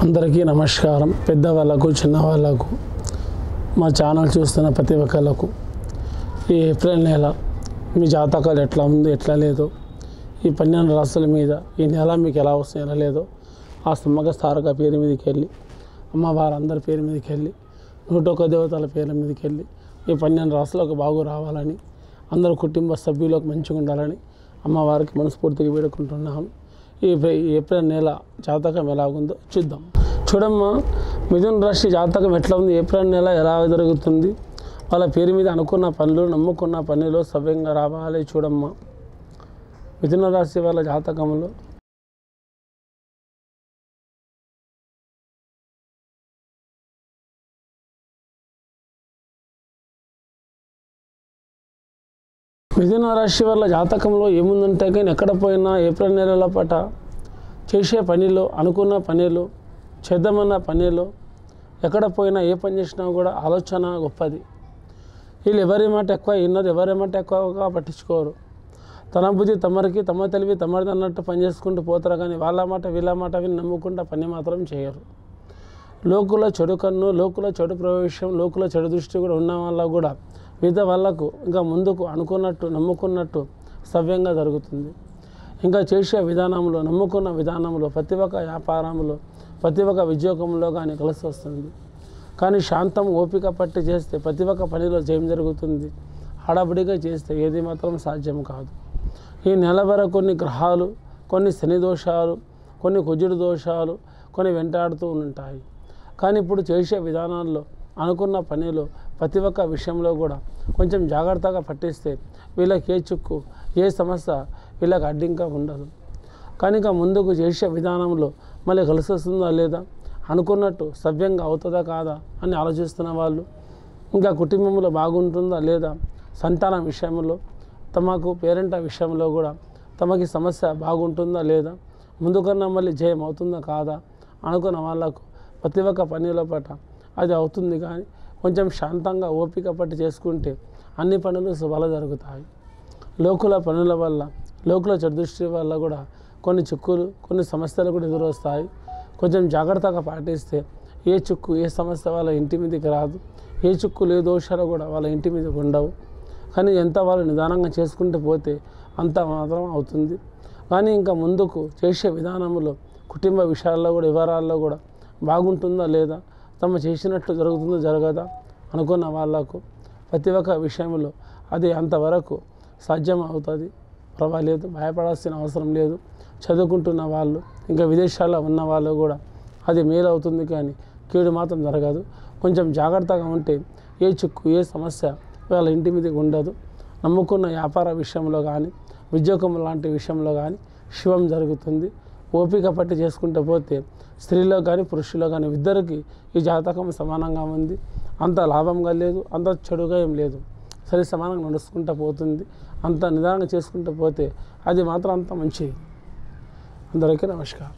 అందరికీ నమస్కారం. పెద్దవాళ్ళకు చిన్నవాళ్ళకు మా ఛానల్ చూస్తున్న ప్రతి ఒక్కళ్ళకు ఈ ఏప్రిల్ నెల మీ జాతకాలు ఎట్లా ఉంది ఎట్లా లేదో, ఈ 12 రాశుల మీద ఈ నెల మీకు ఎలా వస్తుంది ఎలా లేదో ఆ సమ్మక తారక పేరు మీదకి వెళ్ళి, అమ్మవారందరి పేరు మీదకి వెళ్ళి, 101 దేవతల పేర్ల మీదకి వెళ్ళి ఈ 12 రాశులకు బాగు రావాలని, అందరు కుటుంబ సభ్యులకు మంచిగా ఉండాలని అమ్మవారికి మనస్ఫూర్తిగా వేడుకుంటున్నాను. ఈ ఏప్రిల్ నెల జాతకం ఎలా ఉందో చూద్దాం. చూడమ్మా, మిథున రాశి జాతకం ఎట్లా ఉంది, ఏప్రిల్ నెల ఎలా జరుగుతుంది, వాళ్ళ పేరు మీద అనుకున్న పనులు నమ్ముకున్న పనులు సవ్యంగా రావాలి. చూడమ్మా, మిథున రాశి వాళ్ళ జాతకంలో మిథున రాశి వాళ్ళ జాతకంలో ఏముందంటే కానీ ఎక్కడ పోయినా ఏప్రిల్ నెలల పాట చేసే పనిలో, అనుకున్న పనిలో, చేద్దామన్న పనిలో, ఎక్కడ పోయినా ఏ పని చేసినా కూడా ఆలోచన గొప్పది. వీళ్ళు ఎవరి మాట ఎక్కువ విన్నారు, ఎవరి మాట ఎక్కువగా పట్టించుకోరు. తన బుద్ధి తమరికి, తమ తెలివి తమరిది అన్నట్టు పని చేసుకుంటూ పోతారు. కానీ వాళ్ళ మాట వీళ్ళ మాట విని నమ్ముకుంటా పని మాత్రం చేయరు. లోకుల చెడు కన్ను, లోకుల చెడు ప్రవేశం, లోకుల చెడు దృష్టి కూడా ఉన్న వాళ్ళ కూడా మిగతా వాళ్ళకు ఇంకా ముందుకు అనుకున్నట్టు నమ్ముకున్నట్టు సవ్యంగా జరుగుతుంది. ఇంకా చేసే విధానంలో, నమ్ముకున్న విధానంలో, ప్రతి ఒక్క వ్యాపారంలో, ప్రతి ఒక్క ఉద్యోగంలో కానీ కలిసి వస్తుంది. కానీ శాంతం ఓపిక పట్టి చేస్తే ప్రతి ఒక్క పనిలో జయం జరుగుతుంది. హడాబడిగా చేస్తే ఏది మాత్రం సాధ్యం కాదు. ఈ నెల వరకు కొన్ని గ్రహాలు, కొన్ని శని దోషాలు, కొన్ని కుజుడు దోషాలు కొన్ని వెంటాడుతూ ఉంటాయి. కానీ ఇప్పుడు చేసే విధానాల్లో, అనుకున్న పనిలో, ప్రతి ఒక్క విషయంలో కూడా కొంచెం జాగ్రత్తగా పట్టిస్తే వీళ్ళకి ఏ చిక్కు, ఏ సమస్య వీళ్ళకి అడ్డింకా ఉండదు. కానీ ఇంకా ముందుకు చేసే విధానంలో మళ్ళీ కలిసి వస్తుందా లేదా, అనుకున్నట్టు సవ్యంగా అవుతుందా కాదా అని ఆలోచిస్తున్న వాళ్ళు, ఇంకా కుటుంబంలో బాగుంటుందా లేదా, సంతానం విషయంలో, తమకు పేరెంట్ విషయంలో కూడా తమకి సమస్య బాగుంటుందా లేదా, ముందుకన్నా మళ్ళీ జయం అవుతుందా కాదా అనుకున్న వాళ్ళకు ప్రతి ఒక్క పనిలో పట్ల అది అవుతుంది. కానీ కొంచెం శాంతంగా ఓపిక పట్టి చేసుకుంటే అన్ని పనులు శుభాలు జరుగుతాయి. లోకుల పనుల వల్ల, లోకుల చెడుదృష్టి వల్ల కూడా కొన్ని చిక్కులు, కొన్ని సమస్యలు కూడా ఎదురొస్తాయి. కొంచెం జాగ్రత్తగా పాటిస్తే ఏ చిక్కు, ఏ సమస్య వాళ్ళ ఇంటి మీదకి రాదు. ఏ చిక్కులు, ఏ దోషాలు కూడా వాళ్ళ ఇంటి మీదకి ఉండవు. కానీ ఎంత వాళ్ళు నిదానంగా చేసుకుంటూ పోతే అంత మాత్రం అవుతుంది. కానీ ఇంకా ముందుకు చేసే విధానంలో, కుటుంబ విషయాల్లో కూడా, వివరాల్లో కూడా బాగుంటుందా లేదా, తమ చేసినట్టు జరుగుతుందో జరగదా అనుకున్న వాళ్ళకు ప్రతి ఒక్క విషయంలో అది అంతవరకు సాధ్యం అవుతుంది. పర్వాలేదు, భయపడాల్సిన అవసరం లేదు. చదువుకుంటున్న వాళ్ళు, ఇంకా విదేశాల్లో ఉన్న వాళ్ళు కూడా అది మేలు అవుతుంది. కానీ కీడు మాత్రం జరగదు. కొంచెం జాగ్రత్తగా ఉంటే ఏ చిక్కు, ఏ సమస్య వాళ్ళ ఇంటి మీదకి ఉండదు. నమ్ముకున్న వ్యాపార విషయంలో కానీ, ఉద్యోగం లాంటి విషయంలో కానీ శుభం జరుగుతుంది. ఓపిక పట్టి చేసుకుంటూ పోతే స్త్రీలో కానీ పురుషుల్లో కానీ ఇద్దరికి ఈ జాతకం సమానంగా ఉంది. అంత లాభంగా లేదు, అంత చెడుగా ఏం లేదు. సరి సమానంగా నడుచుకుంటూ పోతుంది. అంత నిదానంగా చేసుకుంటూ పోతే అది మాత్రం అంత మంచిది. అందరికీ నమస్కారం.